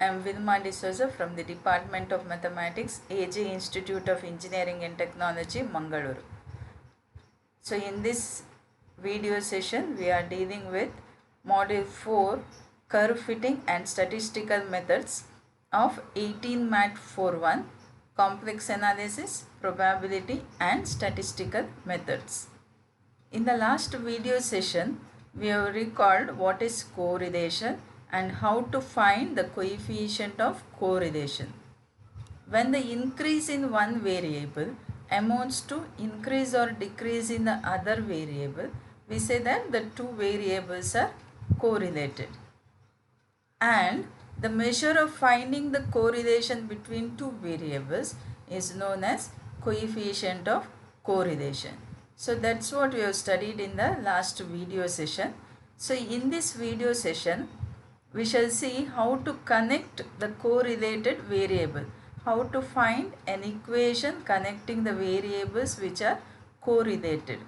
am Vilma D'Souza from the Department of Mathematics, AJ Institute of Engineering and Technology, Mangalore. So in this video session, we are dealing with Module 4, Curve Fitting and Statistical Methods of 18 Mat 41, Complex Analysis, Probability and Statistical Methods. In the last video session, we have recalled what is correlation and how to find the coefficient of correlation. When the increase in one variable amounts to increase or decrease in the other variable, we say that the two variables are correlated. And the measure of finding the correlation between two variables is known as coefficient of correlation. So that's what we have studied in the last video session. So in this video session, we shall see how to connect the correlated variable, how to find an equation connecting the variables which are correlated,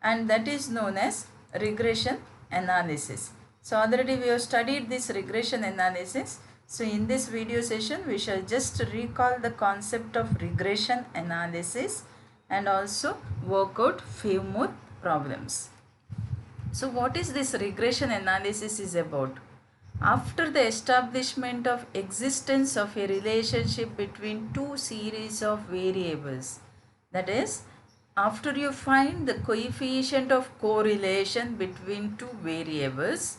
and that is known as regression analysis. So already we have studied this regression analysis. So in this video session, we shall just recall the concept of regression analysis and also work out few more problems. So what is this regression analysis is about? After the establishment of existence of a relationship between two series of variables, that is, after you find the coefficient of correlation between two variables,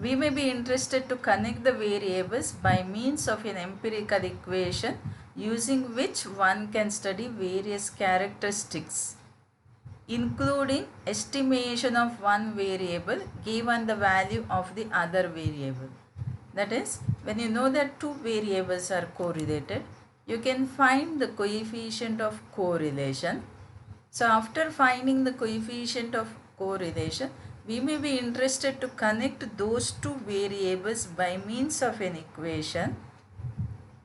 we may be interested to connect the variables by means of an empirical equation using which one can study various characteristics, including estimation of one variable given the value of the other variable. That is, when you know that two variables are correlated, you can find the coefficient of correlation. So after finding the coefficient of correlation, we may be interested to connect those two variables by means of an equation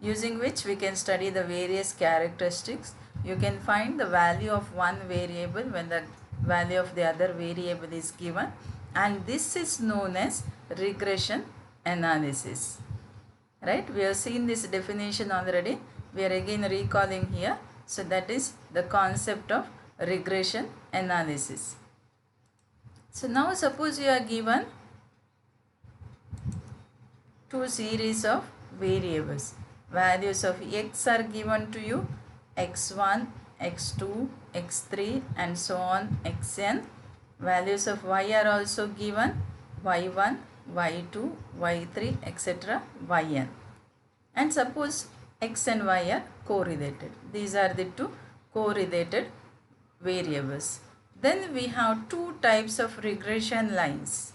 using which we can study the various characteristics. You can find the value of one variable when the value of the other variable is given, and this is known as regression analysis. Right? We have seen this definition already. We are again recalling here. So that is the concept of regression analysis. So now suppose you are given two series of variables. Values of x are given to you, x1, x2, x3 and so on, xn. Values of y are also given, y1, y2, y3, etc., yn. And suppose x and y are correlated. These are the two correlated variables. Then we have two types of regression lines.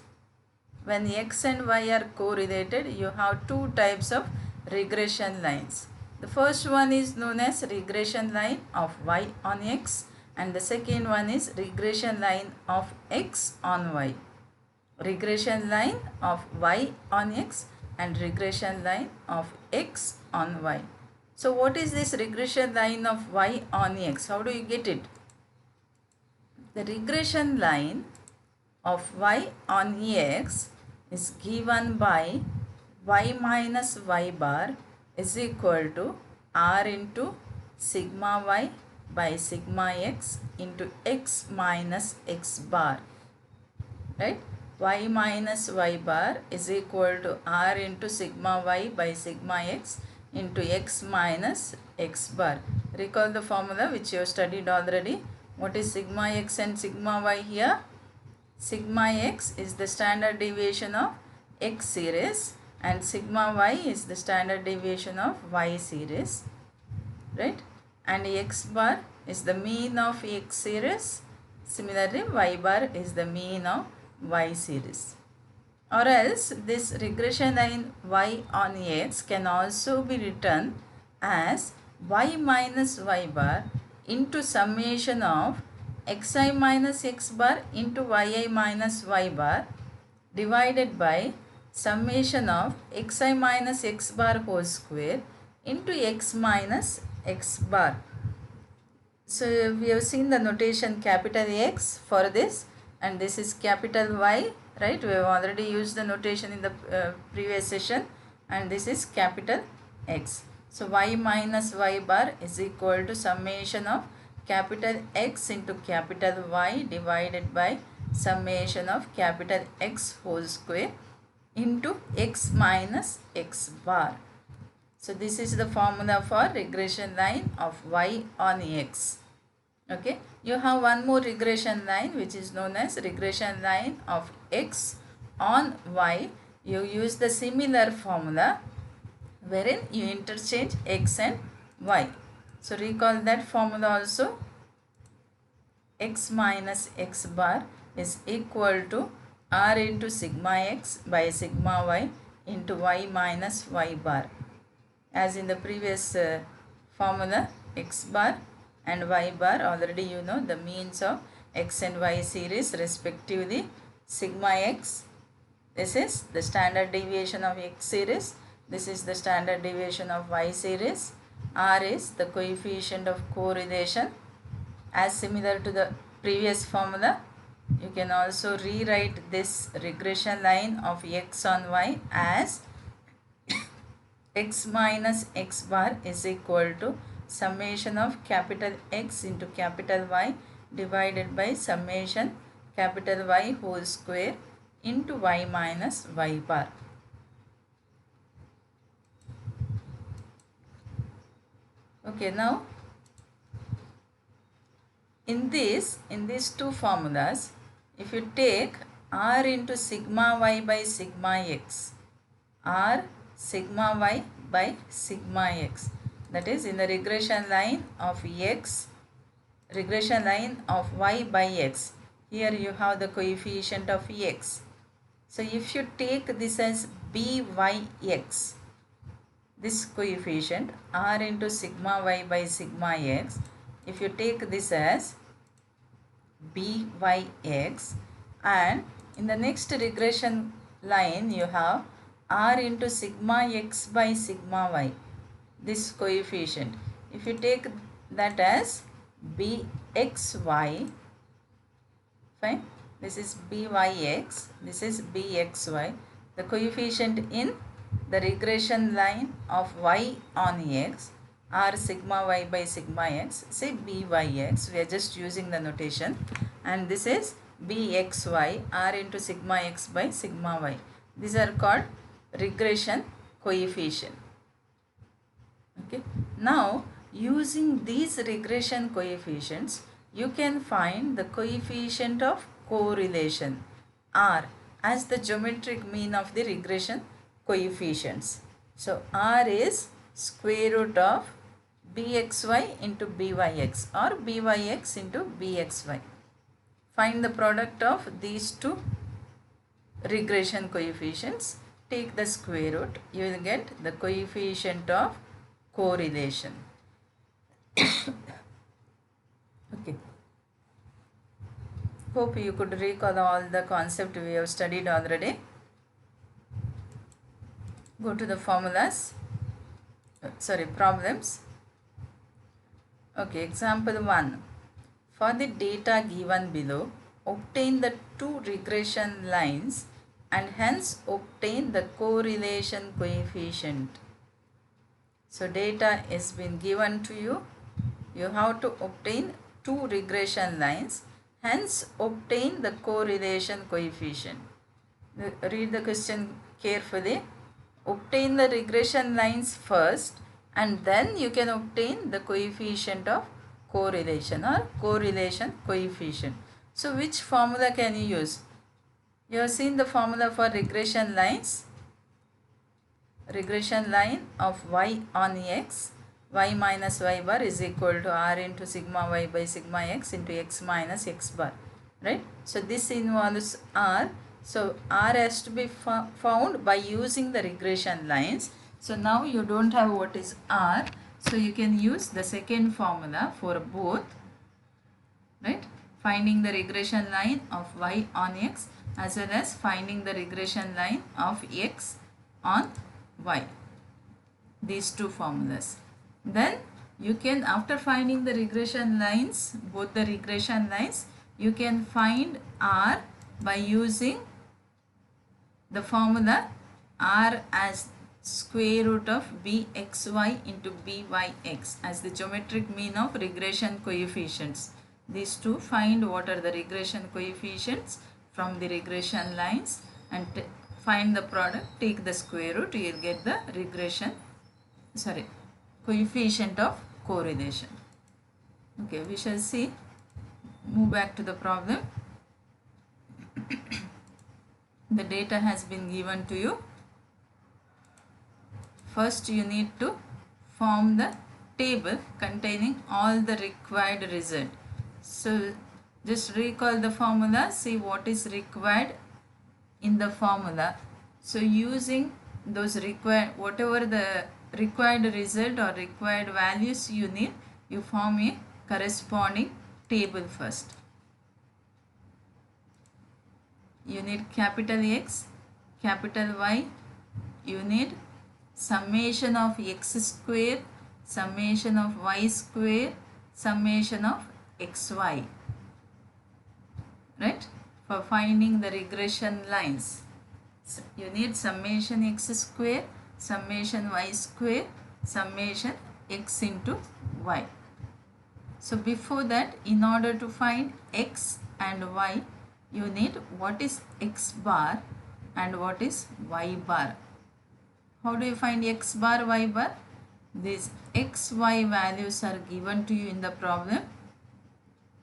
When x and y are correlated, you have two types of regression lines. The first one is known as regression line of y on x, and the second one is regression line of x on y. Regression line of y on x and regression line of x on y. So what is this regression line of y on x? How do you get it? The regression line of y on x is given by y minus y bar is equal to r into sigma y by sigma x into x minus x bar. Right? Y minus y bar is equal to r into sigma y by sigma x into x minus x bar. Recall the formula which you have studied already. What is sigma x and sigma y here? Sigma x is the standard deviation of x series and sigma y is the standard deviation of y series. Right? And x bar is the mean of x series. Similarly, y bar is the mean of y series. Or else this regression line y on x can also be written as y minus y bar into summation of xi minus x bar into yi minus y bar divided by summation of xi minus x bar whole square into x minus x bar. So we have seen the notation capital X for this, and this is capital Y, right? We have already used the notation in the previous session, and this is capital X. So y minus y bar is equal to summation of capital X into capital Y divided by summation of capital X whole square into x minus x bar. So this is the formula for regression line of y on x. Okay, you have one more regression line which is known as regression line of x on y. You use the similar formula wherein you interchange x and y. So recall that formula also. X minus x bar is equal to r into sigma x by sigma y into y minus y bar. As in the previous formula, x bar and y bar, already you know the means of x and y series respectively. Sigma x, this is the standard deviation of x series, this is the standard deviation of y series. R is the coefficient of correlation. As similar to the previous formula, you can also rewrite this regression line of x on y as x minus x bar is equal to summation of capital X into capital Y divided by summation capital Y whole square into y minus y bar. Okay, now in these two formulas, if you take r into sigma y by sigma x, r sigma y by sigma x, that is in the regression line of x, regression line of y by x, here you have the coefficient of x. So if you take this as byx, this coefficient r into sigma y by sigma x, if you take this as byx, and in the next regression line you have r into sigma x by sigma y, this coefficient, if you take that as bxy, fine, this is byx, this is bxy, the coefficient in the regression line of y on x, r sigma y by sigma x, say byx, we are just using the notation, and this is bxy, r into sigma x by sigma y. These are called regression coefficient. Okay, now using these regression coefficients, you can find the coefficient of correlation, r, as the geometric mean of the regression coefficients. So r is square root of bxy into byx or byx into bxy. Find the product of these two regression coefficients, take the square root, you will get the coefficient of correlation. Okay, hope you could recall all the concept we have studied already. Go to the formulas, problems. Okay, example 1. For the data given below, obtain the two regression lines and hence obtain the correlation coefficient. So data is been given to you. You have to obtain two regression lines, hence obtain the correlation coefficient. Read the question carefully. Obtain the regression lines first and then you can obtain the coefficient of correlation or correlation coefficient. So which formula can you use? You have seen the formula for regression lines. Regression line of y on x, y minus y bar is equal to r into sigma y by sigma x into x minus x bar, right? So this involves r. So r has to be found by using the regression lines. So now you don't have what is r, so you can use the second formula for both, right? Finding the regression line of y on x as well as finding the regression line of x on y, these two formulas. Then you can, after finding the regression lines, both the regression lines, you can find r by using the formula r as square root of bxy into byx as the geometric mean of regression coefficients. These two, find what are the regression coefficients from the regression lines and find the product, take the square root, you will get the coefficient of correlation. Okay, we shall see. Move back to the problem. The data has been given to you. First you need to form the table containing all the required result. So just recall the formula, see what is required in the formula. So using those whatever the required result or required values you need, you form a corresponding table first. You need capital X, capital Y, you need summation of x square, summation of y square, summation of xy, right? For finding the regression lines, so you need summation x square, summation y square, summation x into y. So before that, in order to find x and y, you need what is x bar and what is y bar. How do you find x bar, y bar? These x, y values are given to you in the problem,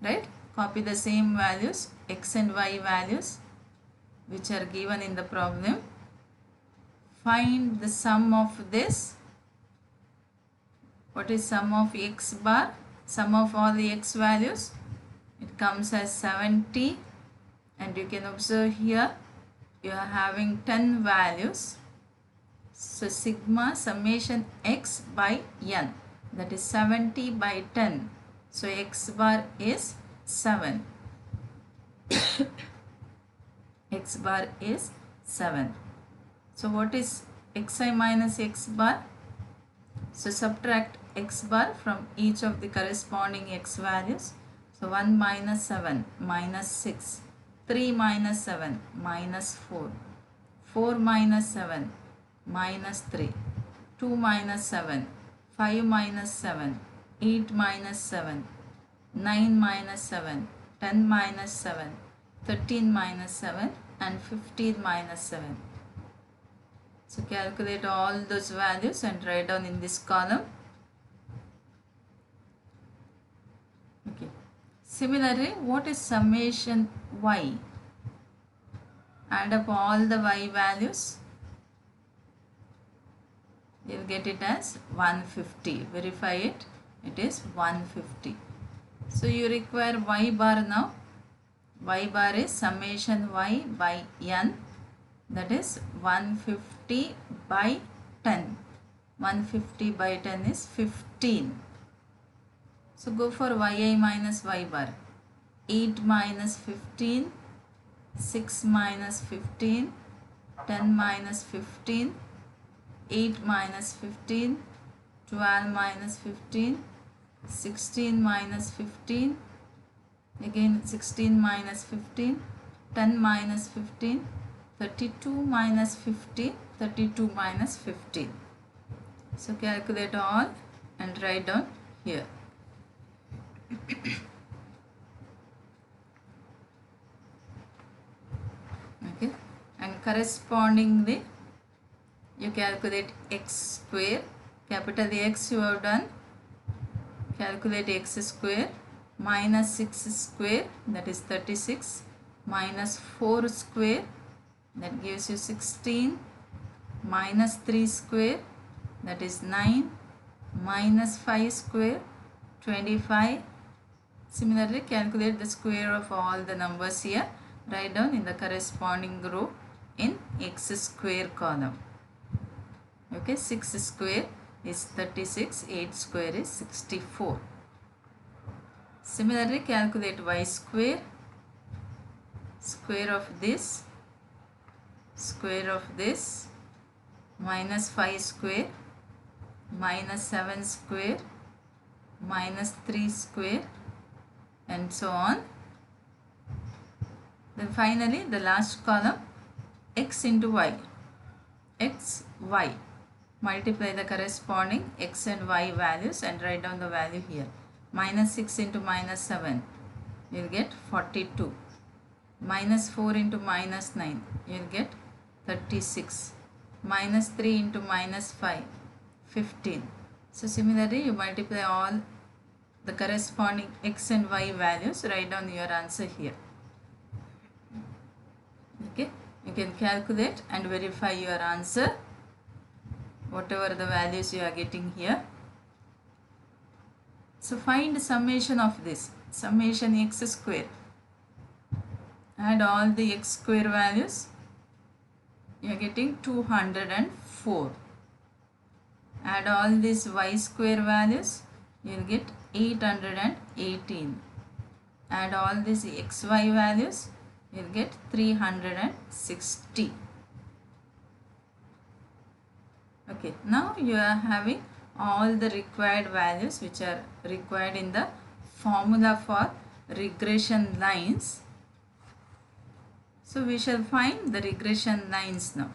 right? Copy the same values, x and y values which are given in the problem. Find the sum of this. What is sum of x bar? Sum of all the x values. It comes as 70, and you can observe here you are having 10 values. So sigma summation x by n, that is 70 by 10. So x bar is 7. X bar is 7. So what is xi minus x bar? So subtract x bar from each of the corresponding x values. So 1 minus 7 minus 6, 3 minus 7 minus 4, 4 minus 7 minus 3, 2 minus 7, 5 minus 7, 8 minus 7, 9 minus 7, 10 minus 7, 13 minus 7 and 15 minus 7. So calculate all those values and write down in this column. Okay. Similarly, what is summation y? Add up all the y values. You will get it as 150. Verify it. It is 150. So you require y bar now. Y bar is summation y by n, that is 150 by 10. 150 by 10 is 15. So go for yi minus y bar. 8 minus 15, 6 minus 15, 10 minus 15, 8 minus 15, 12 minus 15, 16 minus 15, again 16 minus 15, 10 minus 15, 32 minus 50, 32 minus 15. So calculate all and write down here. Okay, and correspondingly you calculate x square. Capital X you have done. Calculate x square. Minus 6 square, that is 36, minus 4 square, that gives you 16, minus 3 square, that is 9, minus 5 square, 25. Similarly, calculate the square of all the numbers here. Write down in the corresponding row in x square column. Okay, 6 square is 36, 8 square is 64. Similarly, calculate y square. Square of this, minus 5 square, minus 7 square, minus 3 square, and so on. Then finally the last column, x into y. X, y. multiply the corresponding x and y values and write down the value here. Minus 6 into minus 7, you will get 42. Minus 4 into minus 9, you will get 36. Minus 3 into minus 5, 15. So similarly, you multiply all the corresponding x and y values, write down your answer here. Okay, you can calculate and verify your answer, whatever the values you are getting here. So find summation of this, summation x square. Add all the x square values, you are getting 204. Add all these y square values, you will get 818. Add all these xy values, you will get 360. Okay, now you are having all the required values which are required in the formula for regression lines. So we shall find the regression lines now.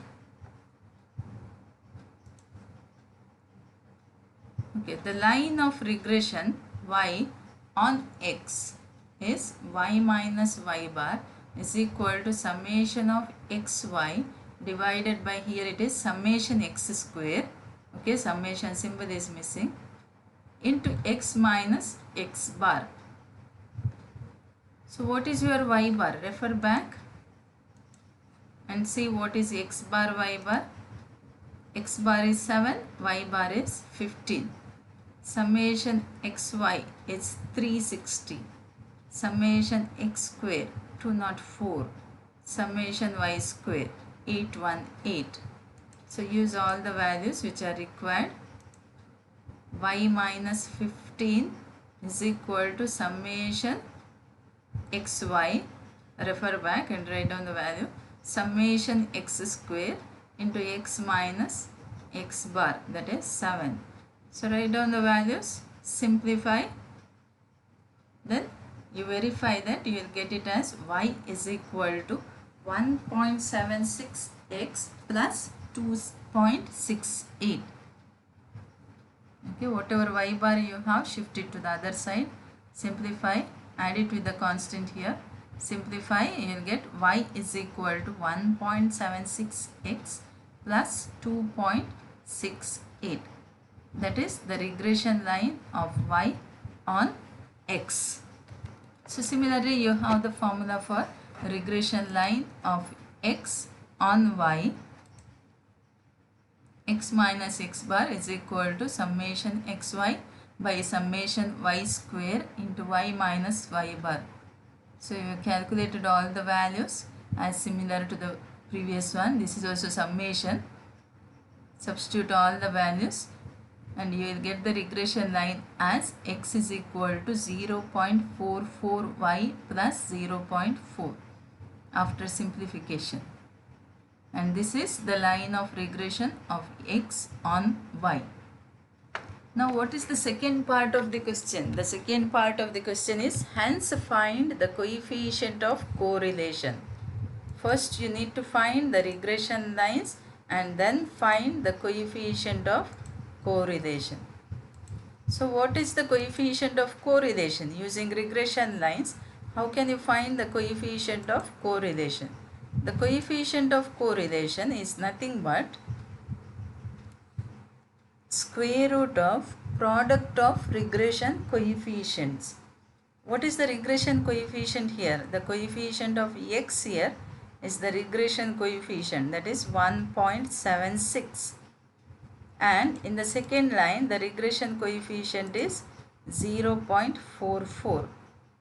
Okay, the line of regression y on x is y minus y bar is equal to summation of xy divided by, here it is summation x square. Okay, summation symbol is missing, into x minus x bar. So what is your y bar? Refer back and see what is x bar, y bar. X bar is 7, y bar is 15. Summation xy is 360. Summation x square 204. Summation y square 818. So use all the values which are required. Y minus 15 is equal to summation xy. Refer back and write down the value. Summation x square into x minus x bar, that is 7. So write down the values, simplify, then you verify that you will get it as y is equal to 1.76x plus 2.68. Okay, whatever y bar you have, shift it to the other side, simplify, add it with the constant here, simplify, you will get y is equal to 1.76x plus 2.68. That is the regression line of y on x. So similarly, you have the formula for regression line of x on y. X minus x bar is equal to summation xy by summation y square into y minus y bar. So you calculated all the values as similar to the previous one. This is also summation. Substitute all the values and you will get the regression line as x is equal to 0.44y plus 0.4 after simplification. And this is the line of regression of x on y. Now what is the second part of the question? The second part of the question is hence find the coefficient of correlation. First you need to find the regression lines and then find the coefficient of correlation. So what is the coefficient of correlation? Using regression lines, how can you find the coefficient of correlation? The coefficient of correlation is nothing but square root of product of regression coefficients. What is the regression coefficient here? The coefficient of x here is the regression coefficient, that is 1.76. And in the second line the regression coefficient is 0.44.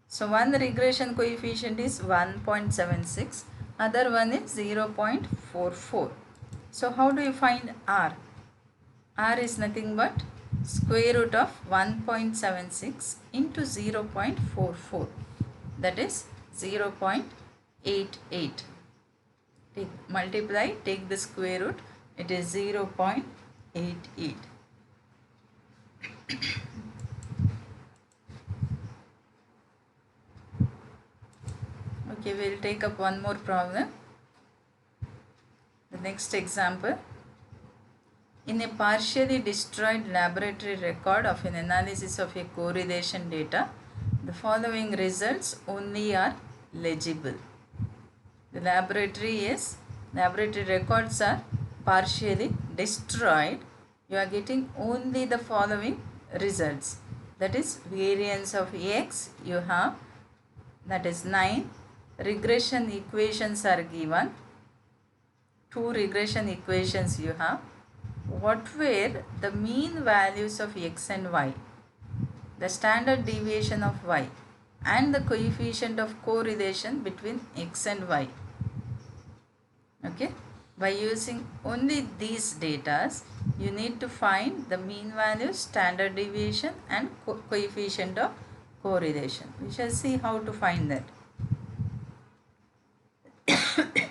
So one regression coefficient is 1.76, other one is 0.44. So how do you find r? R is nothing but square root of 1.76 into 0.44, that is 0.88. Multiply, take the square root, it is 0.88. Okay, we will take up one more problem. The next example. In a partially destroyed laboratory record of an analysis of a correlation data, the following results only are legible. The laboratory records are partially destroyed. You are getting only the following results. That is variance of x you have, that is 9. Regression equations are given. 2 regression equations you have. What were the mean values of x and y, the standard deviation of y, and the coefficient of correlation between x and y? Okay, by using only these data, you need to find the mean value, standard deviation, and coefficient of correlation. We shall see how to find that. Sorry.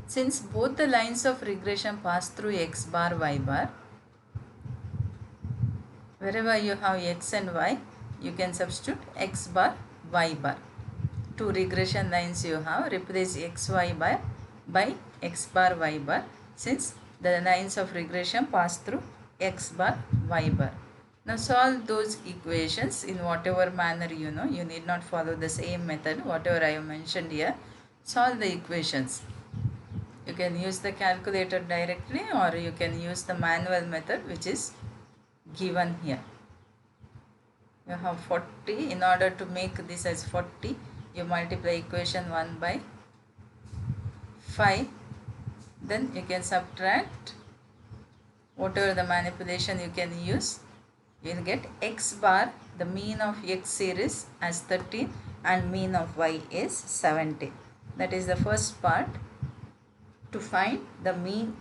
Since both the lines of regression pass through x bar, y bar, wherever you have x and y, you can substitute x bar, y bar. 2 regression lines you have, replace xy bar by x bar, y bar, since the lines of regression pass through x bar, y bar. Now solve those equations in whatever manner you know. You need not follow the same method, whatever I have mentioned here. Solve the equations. You can use the calculator directly, or you can use the manual method which is given here. You have 40. In order to make this as 40, you multiply equation 1 by 5. Then you can subtract whatever the manipulation you can use. You will get x bar, the mean of x series as 13 and mean of y is 70. That is the first part, to find the mean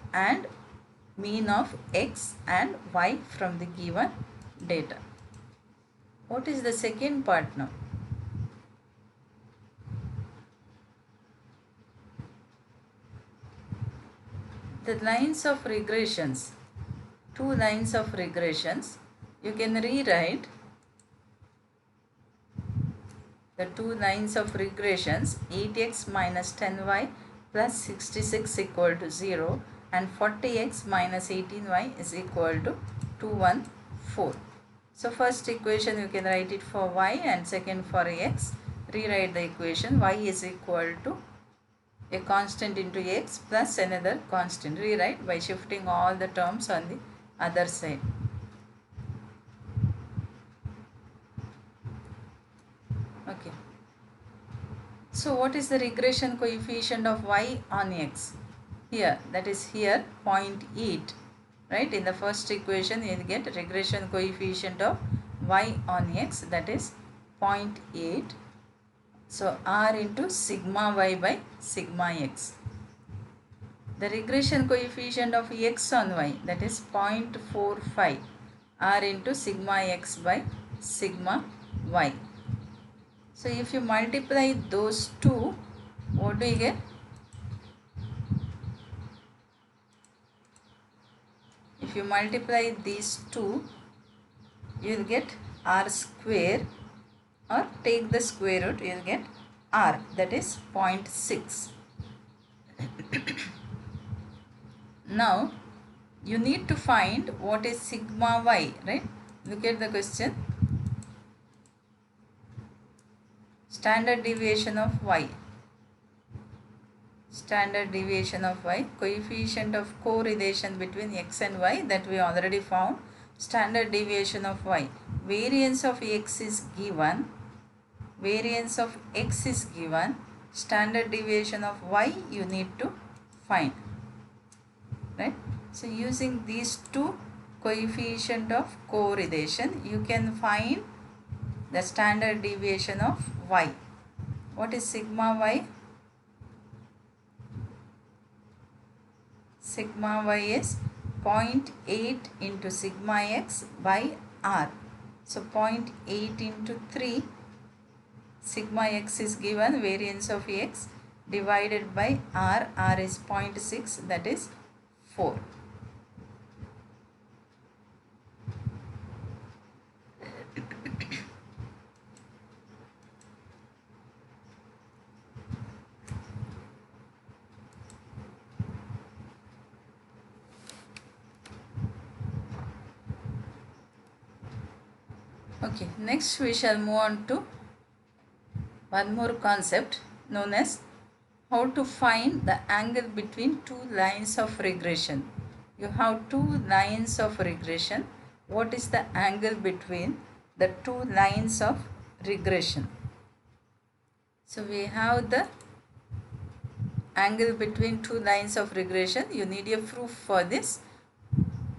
of x and y from the given data. What is the second part now? The lines of regressions, 2 lines of regressions, you can rewrite the 2 lines of regressions, 8x minus 10y plus 66 equal to 0 and 40x minus 18y is equal to 214. So first equation you can write it for y and second for x. Rewrite the equation. Y is equal to a constant into x plus another constant. Rewrite by shifting all the terms on the other side. Okay. So what is the regression coefficient of y on x? Here, that is here 0.8. Right, in the first equation you will get regression coefficient of y on x, that is 0.8. So r into sigma y by sigma x. The regression coefficient of x on y, that is 0.45, r into sigma x by sigma y. So if you multiply those two, what do you get? If you multiply these two, you will get r square, or take the square root, you will get r, that is 0.6. Now you need to find what is sigma y, right? Look at the question. Standard deviation of y. Standard deviation of y, coefficient of correlation between x and y, that we already found. Standard deviation of y, variance of x is given, variance of x is given, standard deviation of y you need to find, right? So using these two coefficient of correlation, you can find the standard deviation of y. What is sigma y? Sigma y is 0.8 into sigma x by r. So 0.8 into 3, sigma x is given, variance of x, divided by r, r is 0.6, that is 4. Okay, next we shall move on to one more concept known as how to find the angle between two lines of regression. You have two lines of regression. What is the angle between the two lines of regression? So we have the angle between two lines of regression. You need a proof for this.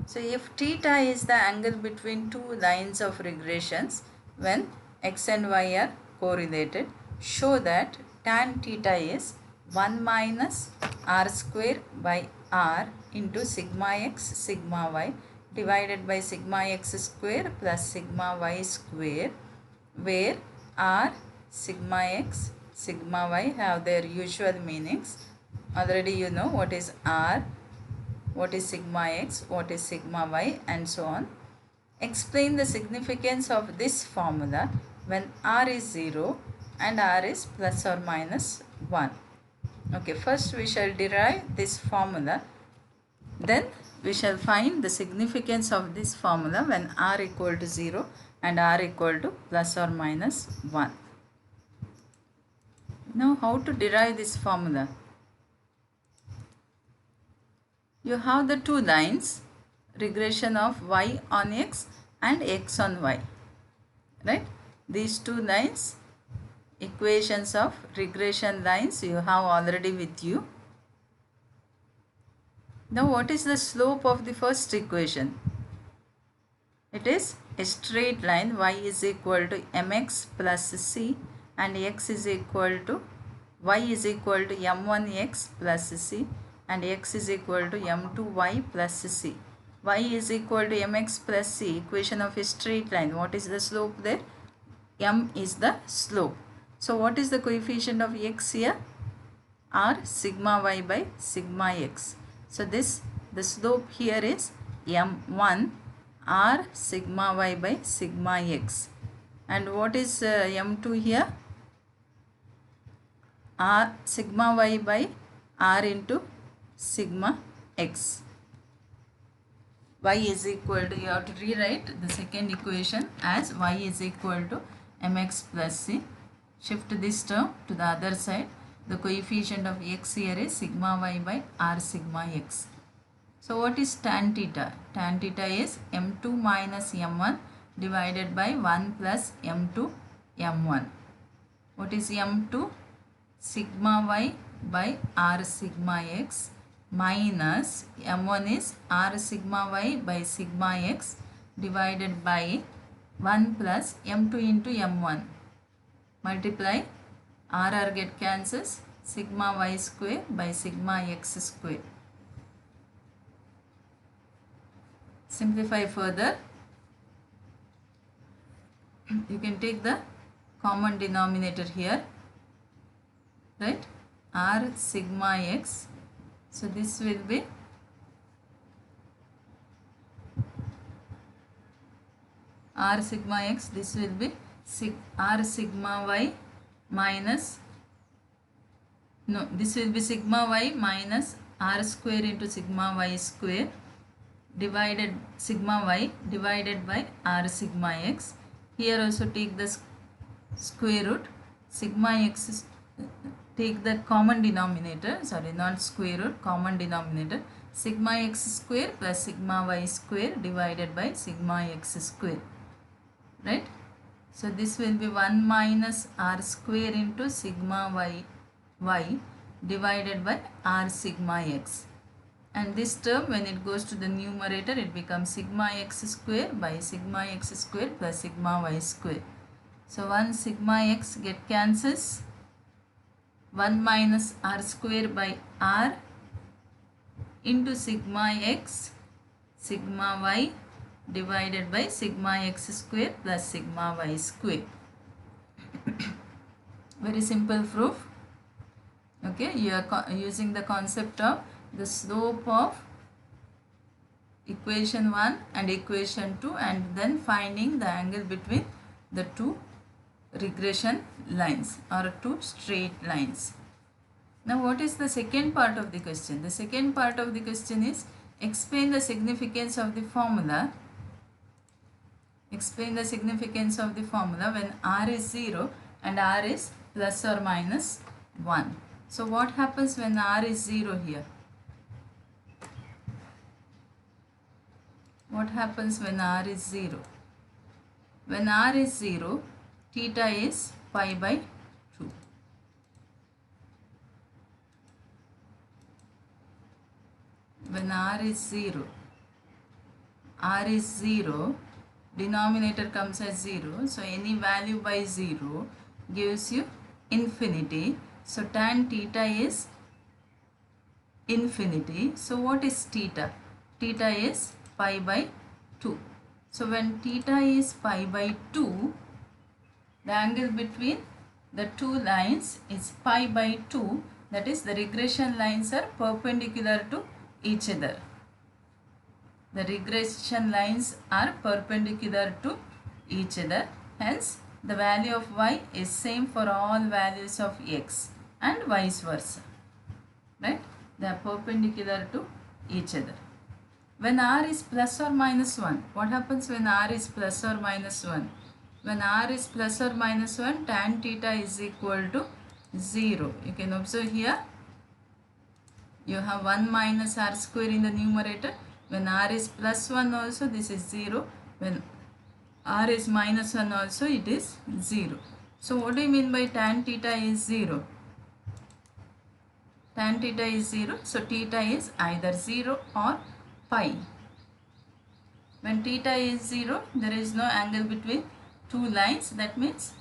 So if theta is the angle between two lines of regressions when x and y are correlated, show that tan theta is 1 minus r square by r into sigma x sigma y divided by sigma x square plus sigma y square, where r, sigma x, sigma y have their usual meanings. Already you know what is r, what is sigma x, what is sigma y, and so on. Explain the significance of this formula when r is 0 and r is plus or minus 1. Okay, first we shall derive this formula, then we shall find the significance of this formula when r equal to 0 and r equal to plus or minus 1. Now how to derive this formula? You have the two lines, regression of y on x and x on y, right? These two lines, equations of regression lines, you have already with you. Now what is the slope of the first equation? It is a straight line. Y is equal to mx plus c and x is equal to y is equal to m1x plus c and x is equal to m2y plus c. Y is equal to mx plus c, equation of a straight line. What is the slope there? M is the slope. So what is the coefficient of x here? R sigma y by sigma x. So the slope here is m1 r sigma y by sigma x. And what is m2 here? R sigma y by r into sigma x. Y is equal to, you have to rewrite the second equation as y is equal to mx plus c. Shift this term to the other side. The coefficient of x here is sigma y by r sigma x. So what is tan theta? Tan theta is m2 minus m1 divided by 1 plus m2 m1. What is m2? Sigma y by r sigma x minus m1 is r sigma y by sigma x divided by 1 plus m2 into m1. Multiply, r get cancels, sigma y square by sigma x square. Simplify further. You can take the common denominator here, right? R sigma x. So this will be r sigma x. This will be r sigma y minus, no, this will be sigma y minus r square into sigma y square divided sigma y divided by r sigma x. Here also take the square root. Sigma x is, take the common denominator, sorry, not square root, common denominator. Sigma x square plus sigma y square divided by sigma x square, right? So this will be 1 minus r square into sigma y divided by r sigma x. And this term, when it goes to the numerator, it becomes sigma x square by sigma x square plus sigma y square. So 1 sigma x get cancels. 1 minus r square by r into sigma x sigma y divided by sigma x square plus sigma y square. Very simple proof. Okay, you are using the concept of the slope of equation 1 and equation 2 and then finding the angle between the two regression lines or two straight lines. Now what is the second part of the question? The second part of the question is explain the significance of the formula Explain the significance of the formula when r is 0 and r is plus or minus 1. So what happens when r is 0 here? What happens when r is 0? When r is 0, theta is pi by 2. When r is 0, denominator comes as 0. So any value by 0 gives you infinity. So tan theta is infinity. So what is theta? Theta is pi by 2. So when theta is pi by 2, the angle between the two lines is pi by 2. That is, the regression lines are perpendicular to each other. The regression lines are perpendicular to each other. Hence, the value of y is same for all values of x and vice versa. Right? They are perpendicular to each other. When r is plus or minus 1, what happens when r is plus or minus 1? When r is plus or minus 1, tan theta is equal to 0. You can observe here, you have 1 minus r square in the numerator. When r is plus 1 also, this is 0. When r is minus 1 also, it is 0. So what do you mean by tan theta is 0? Tan theta is 0. So theta is either 0 or pi. When theta is 0, there is no angle between two lines. That means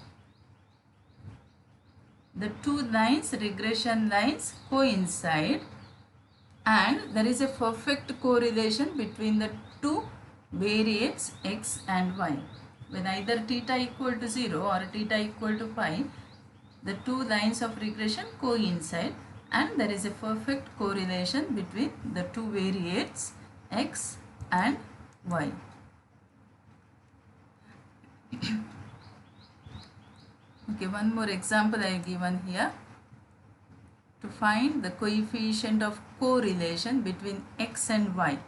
the two lines, regression lines, coincide and there is a perfect correlation between the two variates x and y. When either theta equal to 0 or theta equal to pi, the two lines of regression coincide and there is a perfect correlation between the two variates x and y. Okay, one more example I have given here. To find the coefficient of correlation between x and y.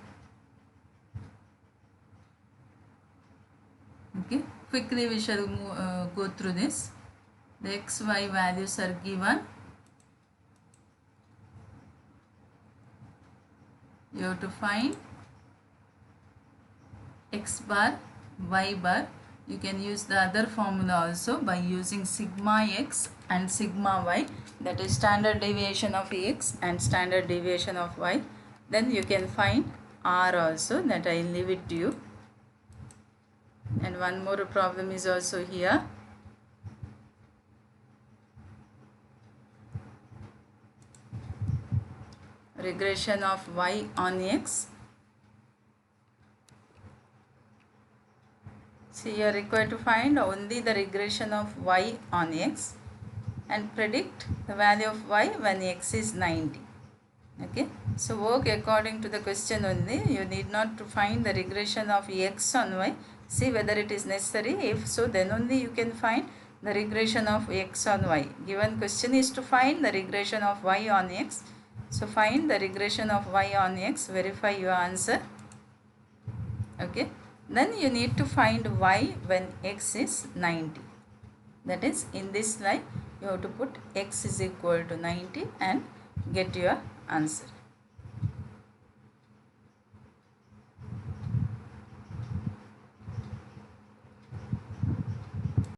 Okay, quickly we shall go through this. The x, y values are given. You have to find x bar, y bar. You can use the other formula also by using sigma x and sigma y, that is standard deviation of x and standard deviation of y. Then you can find r also, that I will leave it to you. And one more problem is also here. Regression of y on x. See, you are required to find only the regression of y on x and predict the value of y when x is 90. Okay, so work according to the question only. You need not to find the regression of x on y. See whether it is necessary. If so, then only you can find the regression of x on y. Given question is to find the regression of y on x. So find the regression of y on x, verify your answer. Okay, then you need to find y when x is 90. That is, in this line you have to put x is equal to 90 and get your answer.